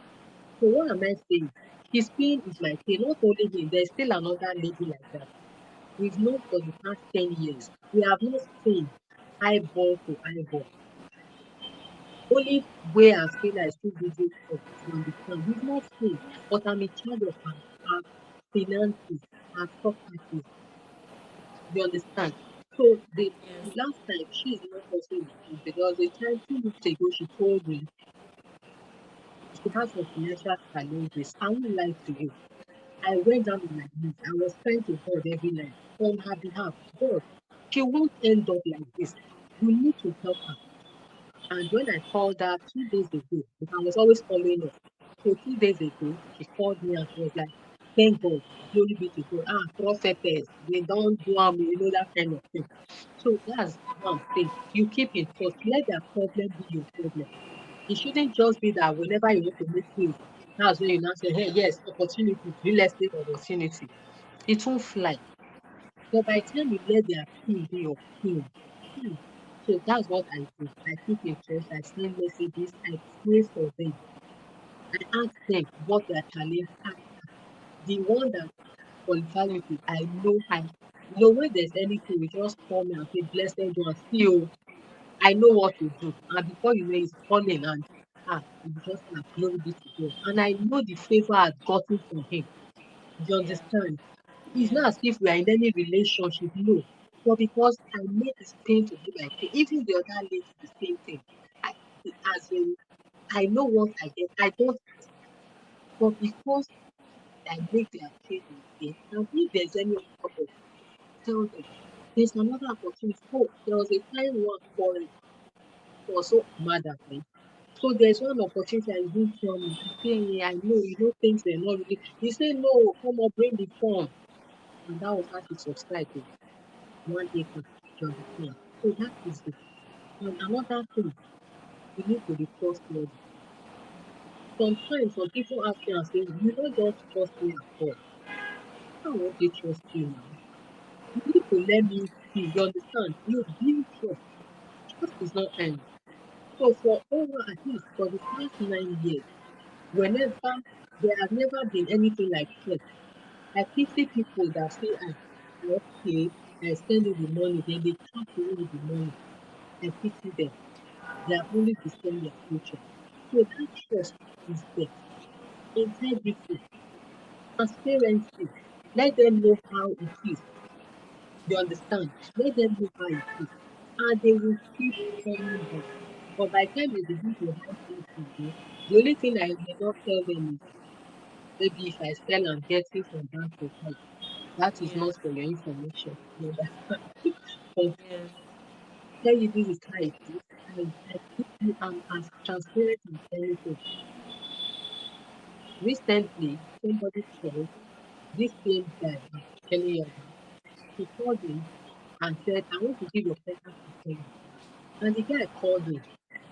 So what am I saying? His pain is my pain. Not only him, there's still another lady like that. We've known for the past 10 years. We have not seen eyeball to eyeball. Only way I've seen her is through video call. You understand? We've not seen, but I'm in charge of her finances, her properties. You understand? So the Yes. last time she's not also in the country, there was a time 2 weeks ago she told me she has some financial challenges. I won't lie to you. I went down on my knees. I was praying to God every night on her behalf. God, she won't end up like this. You need to help her. And when I called her 2 days ago, because I was always following up. So 2 days ago, she called me and she was like, thank God, glory be to God. Ah, prophetess, they don't do that kind of thing. So that's one thing. You keep in touch. Let their problem be your problem. It shouldn't just be that whenever you want to make things, that's when you now say, hey, yes, opportunity, real estate opportunity. It won't fly. But by the time you let their pain be your pain, hmm, so that's what I do. I keep in touch, I send messages, I pray for them. I ask them what their challenge are. The one that qualifies me to, I know when there's anything, you just call me and say, blessed one, see you. I know what to do. And before you know it's calling and you just like glory be to God. And I know the favor I've gotten from him. You Yeah. understand? It's Yes. not as if we are in any relationship, no. But because I made this pain to be my pain, even the other lady, the same thing. I, as in, I know what I get. I don't, but because I make their pain my pain, and if there's any opportunity, tell them. There's another opportunity. Oh, there was a time one foreign was so mad at me. So there's one opportunity and you didn't tell me. I say, yeah, I know, things they're not really. You say, no, come on, bring the form. And that was how she subscribed to 1 acre. You understand? So that is it. And another thing, you need to be trustworthy. Sometimes some people ask me and say, you don't just trust me at all. How would they trust you now? You need to let me see. You understand? You build trust. Trust is not earned. So for over at least for the past 9 years, whenever there has never been anything like trust. I pity people that say, okay, I send you the money, then they track away with the money. I pity them. They have only destroyed their future. So that trust is there. Integrity, transparency. Let them know how it is. You understand? Let them know how it is. And they will keep coming back. But by the time they begin to hide things from you, the only thing I may not tell them is maybe if I sell and get it from bank to bank. That is Yes. not for your information. You understand? But Yes. tell you this is how it is. I keep you as transparent as anything. Recently, somebody called this same guy I'm telling you about. He called me and said, I want to give your contact to someone. And the guy called me.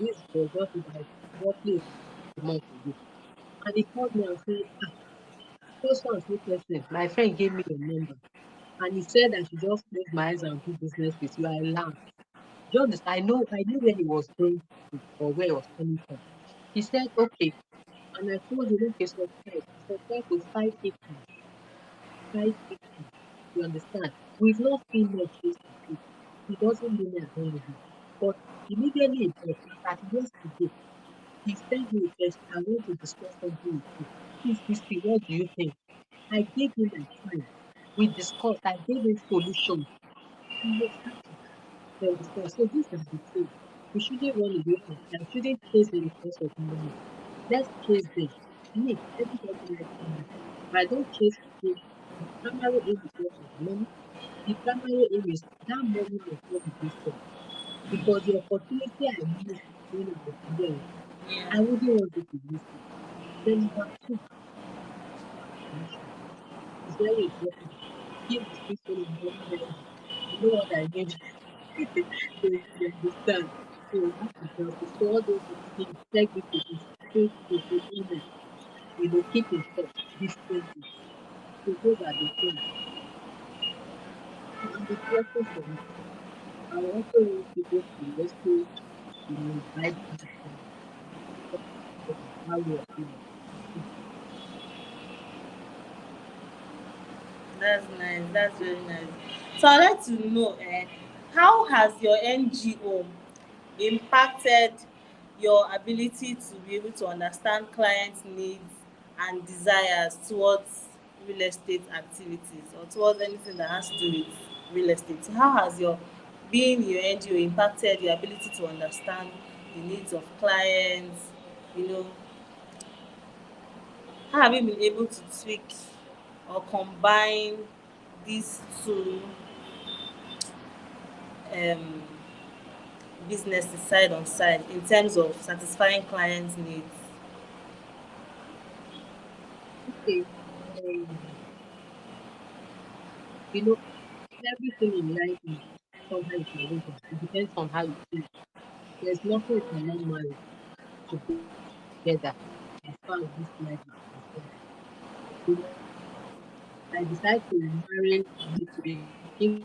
This was just about roughly a month ago. And he called me and said, so and so person, my friend gave me your number. And he said I should just close my eyes and do business with you. I laughed. Do you understand? I knew where he was going to or where he was coming from. He said, okay. And I told him, okay, subscribe to 550. 550. You understand? We've not seen much face to face. He doesn't know me, I don't know him. But immediately he got that yesterday, he sent me a text, I want to discuss something with you. Please, Christy, what do you think? I gave him my time. We discussed, I gave him solutions. He was happy. You understand? So these are the things. We shouldn't run away from them. We shouldn't chase them because of money. Let's chase them. Me, everybody likes money. But I don't chase people. My primary aim is not for the money. The primary aim is that money must not be wasted because the opportunity I missed when I was young, Yeah. I wouldn't want it to miss it. Then number two, connection. It's very important. Keep the people very healthy. You know what I mean? You understand? So that is just it. So all those integrity, the truthful, the honest, keep in touch, be friendly. So those are the things. And the blessings for me. I also want people to also, write back and talk about how you are doing. That's nice. That's very nice. So I'd like to know, how has your NGO impacted your ability to be able to understand clients' needs and desires towards real estate activities or towards anything that has to do with real estate? So how has your being your NGO impacted your ability to understand the needs of clients? You know, how have you been able to tweak or combine these two um, businesses side on side in terms of satisfying clients' needs? Okay. Um, you know, everything in life is somehow it can work out. It depends on how you see it. There's nothing you cannot marry together as far as this life is concerned. You know, I decided to marry to begin to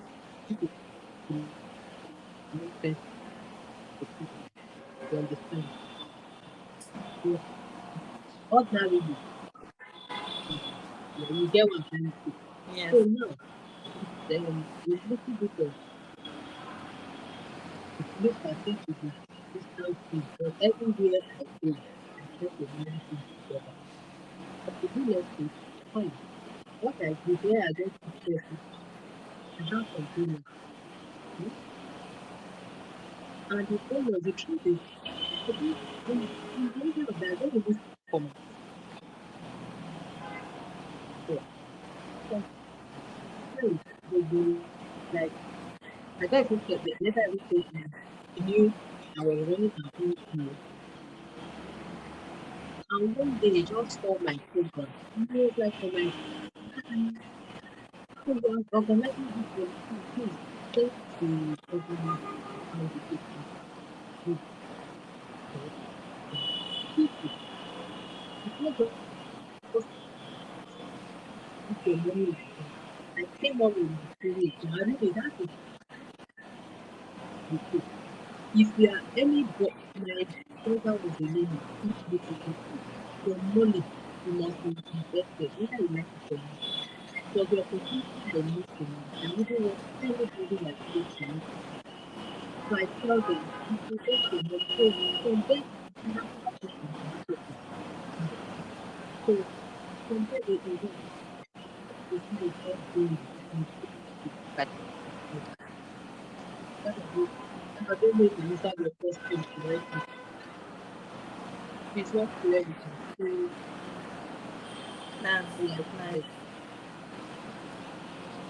make sense to people. You understand? So ordinarily, yeah, you get what I'm trying to say. Yes. So now, a little bit of it looks as if it's a distant thing, but everywhere I go, I try to marry things together. For the real estate, fine. What I do there, I don't put person. I have containers. Hmm? And the owners, the truth is, I don't, in the end of that, I don't even speak for myself. Sometimes they be like, I don't even care, they never even told me. They knew I was running my own school. And one day, he just saw my program. And he was like, oh my God, so you are organizing this for me, please. Send to government how the people do it. People, it's not just put your money like that. I came up with my story. I really, that is the truth. If you are any my brother was a lawyer, teach me to do it. Your money, you must be invested, whether you like it or not. Because the opportunity I missed in life, I wouldn't want anybody like close to me. So I tell them, you invest your money. So from there, I have to put my market. So from there, they invest. They see the just doing it and put it back. So that is it. I don't know if I answered your question correctly. If it's not clear, you can still That's like nice. it.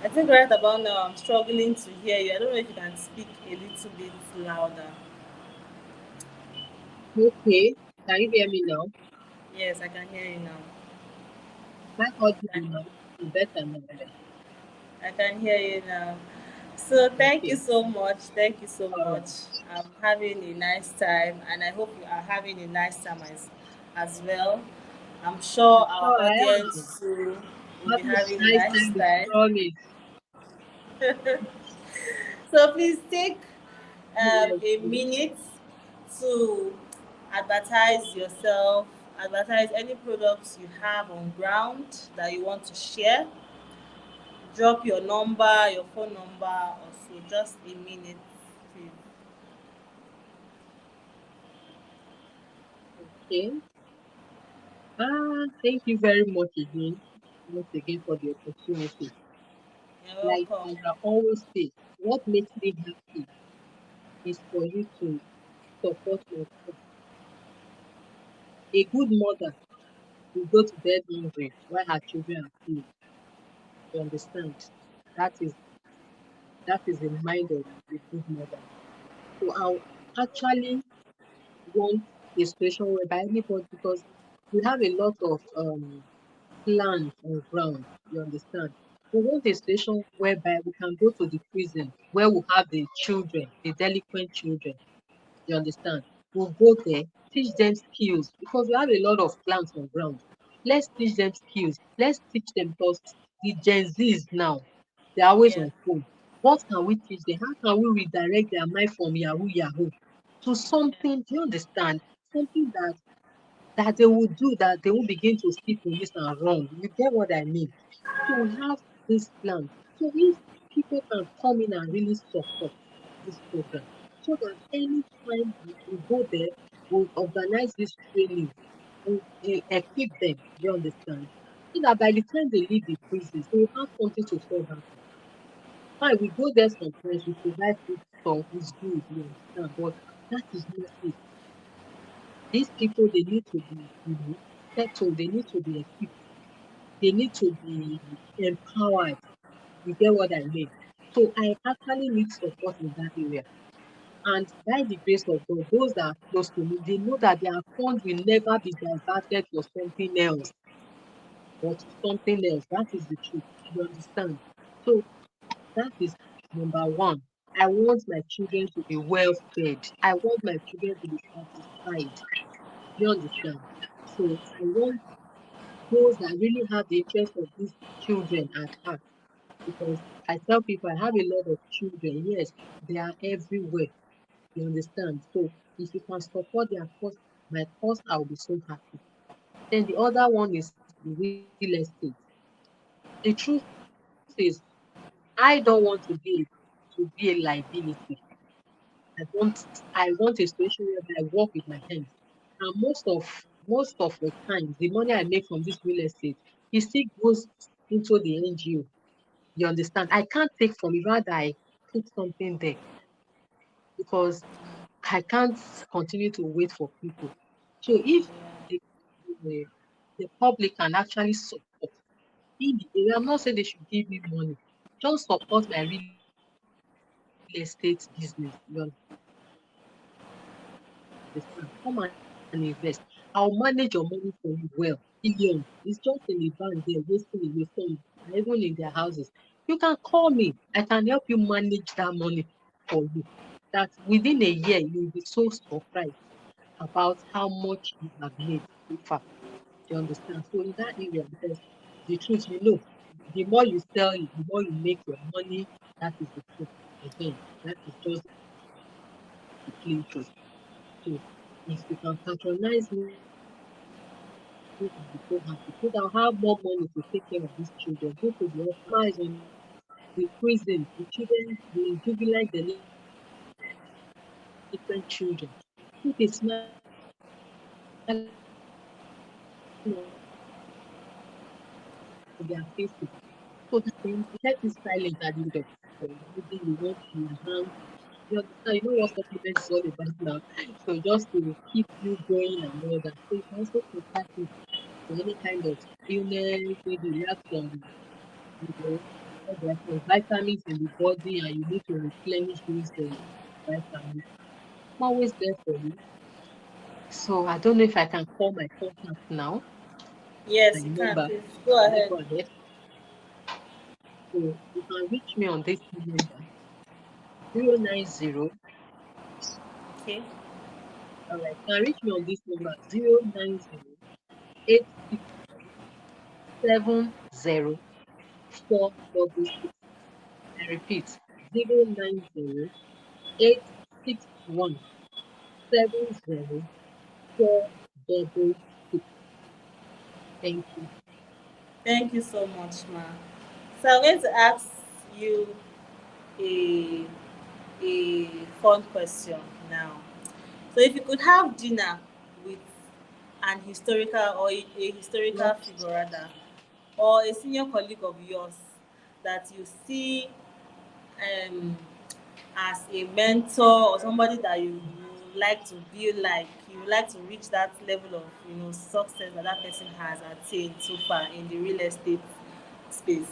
I think right about now I'm struggling to hear you. I don't know if you can speak a little bit louder. Okay, can you hear me now? Yes, I can hear you now. Am I audible now? I'm better now, right? I can hear you now. So thank you Okay. so much. Thank you so All much. right. I'm having a nice time and I hope you are having a nice time as well. I'm sure I'm our sure I am. audience too will be Having having a a nice nice time with time. promise. So please take Yes, a yes. minute to advertise yourself, advertise any products you have on ground that you want to share. Drop your number, your phone number, or so. Just a minute, please. Okay. Thank you very much again, once again for the opportunity. You're Like welcome. I always say, what makes me happy is for you to support your son. A good mother will go to bed hungry while her children are full. You understand? That is. That is the mind of a good mother. So I'll actually want a situation whereby anybody, because we have a lot of land on ground, you understand? We want a situation whereby we can go to the prison where we have the children, the delinquent children, you understand? We'll go there, teach them skills because we have a lot of plants on ground. Let's teach them skills. Let's teach them because the Gen Zs now, they're always Yeah. on phone. What can we teach them? How can we redirect their mind from Yahoo Yahoo to something, do you understand? Something that they will do, that they will begin to see police and run. You get what I mean? So we have this plan. So if people can come in and really support this program, so that anytime we go there, we'll organize this training, we'll equip them, you understand? So that by the time they leave the prisons, they will have something to fall back on. Fine, we go there sometimes, we provide food stuff, it's good, you understand? But that is not it. These people, they need to be, settled, they need to be equipped, they need to be empowered. You get what I mean? So I actually need support in that area. And by the grace of God, those that are close to me, they know that their funds will never be diverted for something else or to something else. That is the truth. You understand? So that is number one. I want my children to be well fed. I want my children to be satisfied. You understand? So I want those that really have the interest of these children at heart. Because I tell people I have a lot of children. Yes, they are everywhere. You understand? So if you can support their cause, my cause, I'll be so happy. Then the other one is the real estate. The truth is, I don't want to be a liability. I want a situation where I work with my hands. And most of the time, the money I make from this real estate, it still goes into the NGO. You understand? I can't take from it, rather I put something there because I can't continue to wait for people. So if the, the, the public can actually support in the area, I'm not saying they should give me money, just support my real estate business. You understand? Come and invest. I'll manage your money for you well. Billions. It's just in the bank there, wasting away some, even in their houses. You can call me. I can help you manage that money for you. That within a year, you'll be so surprised about how much you have made so far. You understand? So in that area, because the truth, the more you sell it, the more you make your money. That is the truth. Again, that is just the plain truth. So if you can patronize me, I'll be so happy. So that I'll have more money to take care of these children, go to the orphanage, my eyes on the prison, the children, the juvenile delinquent children. Put a smile on their faces. So that when they tell me silence at the end of maybe you want to enhance. You understand? You know what supplement is all about now. So just to keep you going and all that. So you can also contact me for any kind of illness, maybe you have you know, there's some vitamins in the body and you need to replenish those vitamins. I'm always there for you. So I don't know if I can call my contact now, Yes, my you can. number. Please go Can I ahead. go ahead? So you can reach me on this number 090. Okay. All right, you can reach me on this number 090-861-70-466. I repeat, 090-861-70-466. Thank you. Thank you so much, ma. So I'm going to ask you a a fun question now. So if you could have dinner with an historical or a historical Well, figure rather, or a senior colleague of yours that you see um, as a mentor or somebody that you like to be like, you like to reach that level of success that that person has attained so far in the real estate space,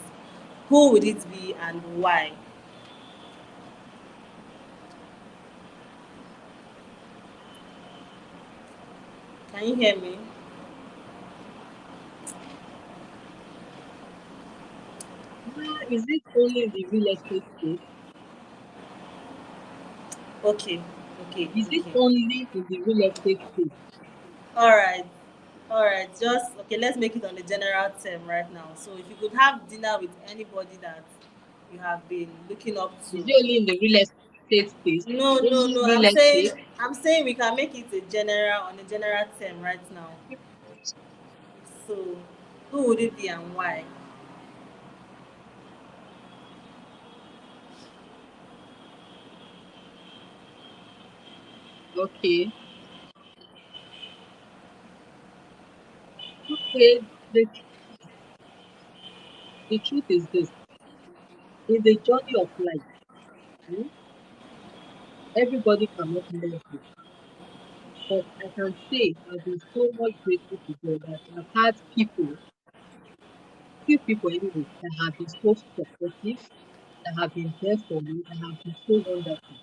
who would it be and why? Can you hear me? Is it only in the real estate space? Okay, okay, Is it okay. only in the real estate space? All right, all right. Just okay. Let's make it on the general term right now. So, if you could have dinner with anybody that you have been looking up Is to, it only in the real estate space? no, no, Only no. real estate? I'm saying we can make it a general on a general term right now. So, who would it be and why? Okay. Okay. The, the truth is this. In the journey of life, hmm, everybody cannot love you. But I can say I've been so much grateful to God that I've had few people anyway, that have been so supportive, that have been there for me, that have been so wonderful.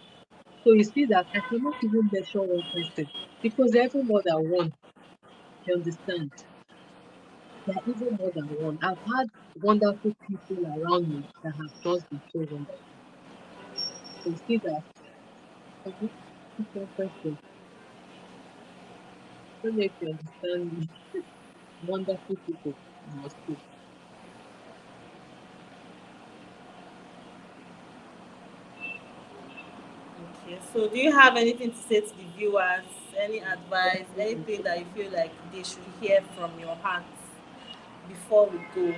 So you see that I cannot even measure one person because they're even more than one. You understand? They're even more than one. I've had wonderful people around me that have just been so wonderful. So you see that one person, I don't know if you understand me. Wonderful people, I must say. Okay. So, do you have anything to say to the viewers? Any advice? Anything that you feel like they should hear from your heart before we go?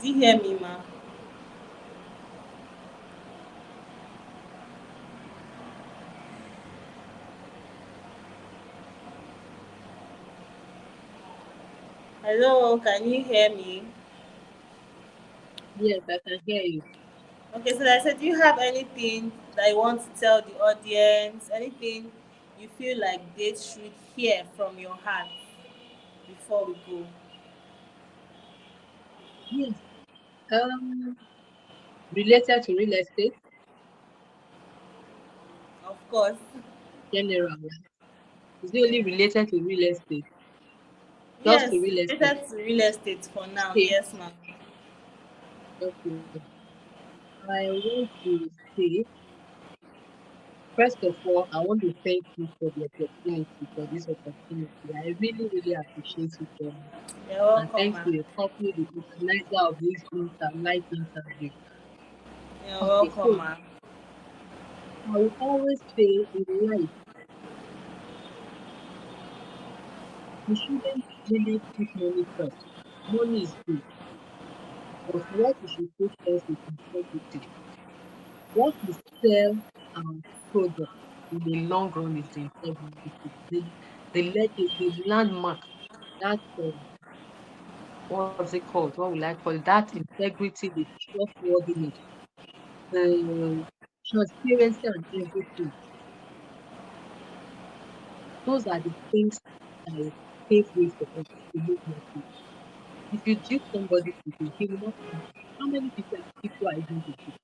Do you hear me, ma? Hello, can you hear me? Yes, I can hear you. Okay, so I said, do you have anything that you want to tell the audience? Anything you feel like they should hear from your heart before we go? Yes. Um, Related to real estate, Of course. general, right? Is it only Yeah. related to real estate? Just to Yes, real estate. related to real estate for now. Okay, Yes, ma'am. okay. I want to say, first of all, I want to thank you for the opportunity, for this opportunity. I really, really appreciate it very much. You're And welcome, thanks ma'am. to the company, the organizer of this live interview. You're Okay, welcome, so ma'am. I will always say in life, you shouldn't really put money first. Money is good, but what you should put first is integrity. What we sell our product in the long run is the integrity, the landmark, that what's it called? What will I call it? That integrity, the trustworthiness, the transparency and everything. Those are the things that pave way for us to make money. If you dupe somebody today, he will not come back. How many people are you going to dupe?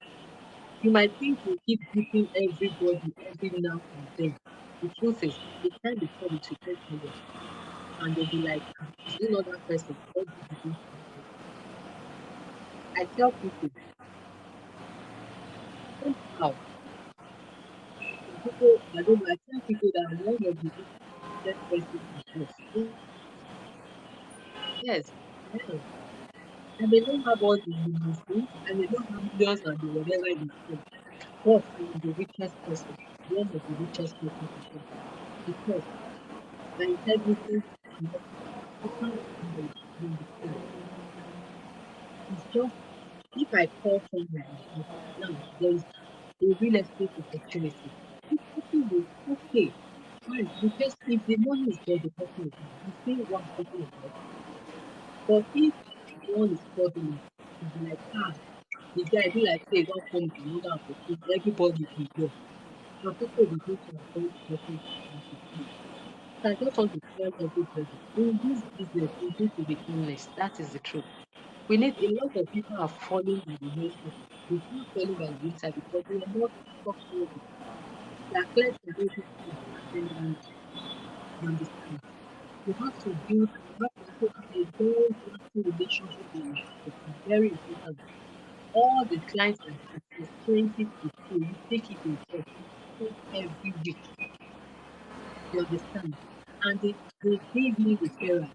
You might think you keep duping everybody every now and then. The truth is, the time will come it will get tired. And they'll be like, "Ah, is it not that person? What did you do to that person?" I tell people, somehow, some people, I don't know, I tell people that I'm one of the most trusted person on earth. Yes, I am. I may not have all the limousine, I may not have millions and the whatever you say, but I am the richest person, one of the richest person on earth. Because my integrity is not total knowledge. You understand? It's just if I call someone like now, there is a real estate opportunity. The person will okay, fine. Because if the money is there, the person is there. You see what I'm talking about? But if one is struggling, you'll be like, ah, the guy be like, say, don't come with another opportunity. Everybody will be there. Some people will begin to avoid the person that is there. So I just want to tell everybody in this business, we need to be honest. That is the truth. We need a lot of people are falling by the wayside. They feel falling by the wayside because they are not structured. Their clear priorities are different, you understand. You have to have a very lasting relationship with your market. It's very important. All the clients that are expensive to pay, you take it in short, you pay every week. You understand? And they give me referral.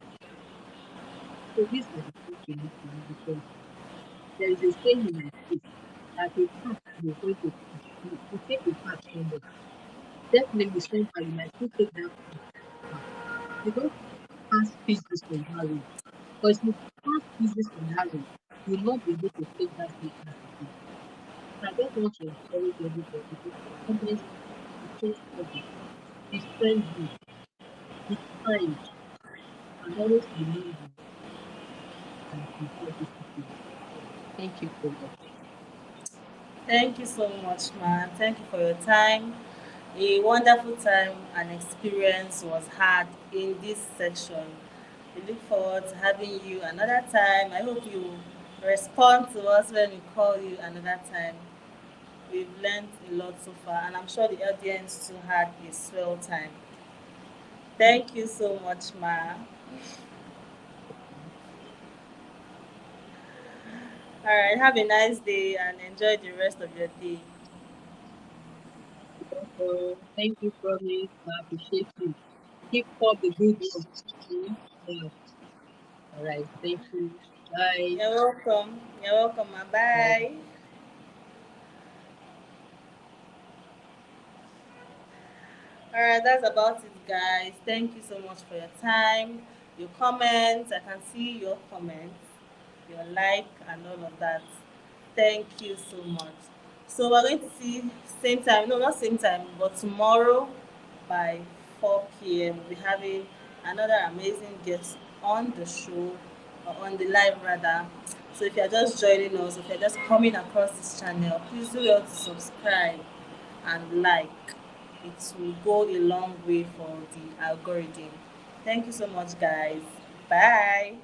So these are the things you need to know because there is a saying in my place that a path you're going to pass, you take a path somewhere. Definitely somehow you might still take that path back. You don't pass business on that road. Because if you pass business on that road, you'll not be able to take that same path again. So I just want to encourage everybody to always be trustworthy, be friendly, be kind, and always remember that you have discipline. Thank you so much. Thank you so much, man. Thank you for your time. A wonderful time and experience was had in this section. We look forward to having you another time. I hope you respond to us when we call you another time. We've learned a lot so far, and I'm sure the audience too had a swell time. Thank you so much, Ma. All right, have a nice day and enjoy the rest of your day. Thank you, Promise. I appreciate you. Keep up the good work. Okay? Yeah. All right. Thank you. Bye. You're welcome. You're welcome, Ma. Bye. Bye. All right, that's about it, guys. Thank you so much for your time, your comments. I can see your comments, your like, and all of that. Thank you so much. So we're going to see same time, no, not same time, but tomorrow by 4 p.m. We'll be having another amazing guest on the show, or on the live rather. So if you're just joining us, if you're just coming across this channel, please do well to subscribe and like. It will go a long way for the algorithm. Thank you so much, guys. Bye.